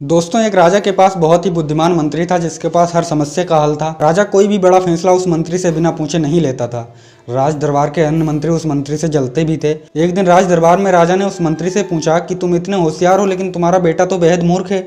दोस्तों, एक राजा के पास बहुत ही बुद्धिमान मंत्री था जिसके पास हर समस्या का हल था। राजा कोई भी बड़ा फैसला उस मंत्री से बिना पूछे नहीं लेता था। राज दरबार के अन्य मंत्री उस मंत्री से जलते भी थे। एक दिन राज दरबार में राजा ने उस मंत्री से पूछा कि तुम इतने होशियार हो लेकिन तुम्हारा बेटा तो बेहद मूर्ख है।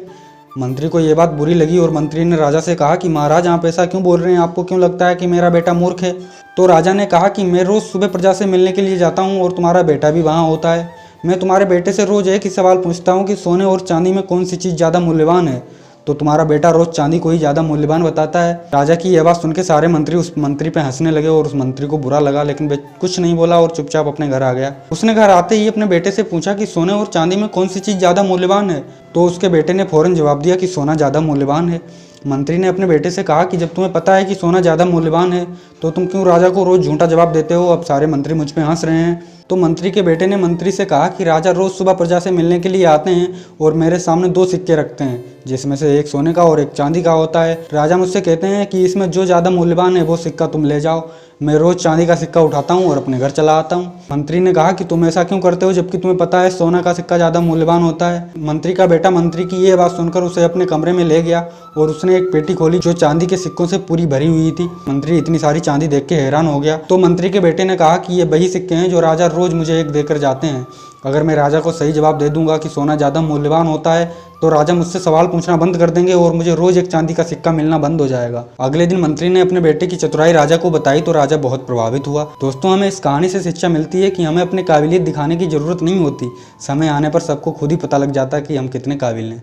मंत्री को ये बात बुरी लगी और मंत्री ने राजा से कहा कि महाराज, आप ऐसा क्यों बोल रहे हैं? आपको क्यों लगता है कि मेरा बेटा मूर्ख है? तो राजा ने कहा कि मैं रोज़ सुबह प्रजा से मिलने के लिए जाता हूँ और तुम्हारा बेटा भी वहाँ होता है। मैं तुम्हारे बेटे से रोज़ एक ही सवाल पूछता हूँ कि सोने और चांदी में कौन सी चीज़ ज़्यादा मूल्यवान है, तो तुम्हारा बेटा रोज़ चांदी को ही ज़्यादा मूल्यवान बताता है। राजा की यह बात सुन के सारे मंत्री उस मंत्री पे हंसने लगे और उस मंत्री को बुरा लगा, लेकिन वे कुछ नहीं बोला और चुपचाप अपने घर आ गया। उसने घर आते ही अपने बेटे से पूछा कि सोने और चांदी में कौन सी चीज़ ज़्यादा मूल्यवान है, तो उसके बेटे ने फौरन जवाब दिया कि सोना ज़्यादा मूल्यवान है। मंत्री ने अपने बेटे से कहा कि जब तुम्हें पता है कि सोना ज़्यादा मूल्यवान है तो तुम क्यों राजा को रोज़ झूठा जवाब देते हो? अब सारे मंत्री मुझ पे हंस रहे हैं। तो मंत्री के बेटे ने मंत्री से कहा कि राजा रोज़ सुबह प्रजा से मिलने के लिए आते हैं और मेरे सामने दो सिक्के रखते हैं, जिसमें से एक सोने का और एक चांदी का होता है। राजा मुझसे कहते हैं कि इसमें जो ज़्यादा मूल्यवान है वो सिक्का तुम ले जाओ। मैं रोज़ चांदी का सिक्का उठाता हूँ और अपने घर चला आता हूँ। मंत्री ने कहा कि तुम ऐसा क्यों करते हो जबकि तुम्हें पता है सोना का सिक्का ज़्यादा मूल्यवान होता है? मंत्री का बेटा मंत्री की ये बात सुनकर उसे अपने कमरे में ले गया और उसने एक पेटी खोली जो चांदी के सिक्कों से पूरी भरी हुई थी। मंत्री इतनी सारी चांदी देख के हैरान हो गया। तो मंत्री के बेटे ने कहा कि ये वही सिक्के हैं जो राजा रोज़ मुझे एक देकर जाते हैं। अगर मैं राजा को सही जवाब दे दूंगा कि सोना ज़्यादा मूल्यवान होता है तो राजा मुझसे सवाल पूछना बंद कर देंगे और मुझे रोज़ एक चांदी का सिक्का मिलना बंद हो जाएगा। अगले दिन मंत्री ने अपने बेटे की चतुराई राजा को बताई तो राजा बहुत प्रभावित हुआ। दोस्तों, हमें इस कहानी से शिक्षा मिलती है कि हमें अपनी काबिलियत दिखाने की ज़रूरत नहीं होती। समय आने पर सबको खुद ही पता लग जाता है कि हम कितने काबिल हैं।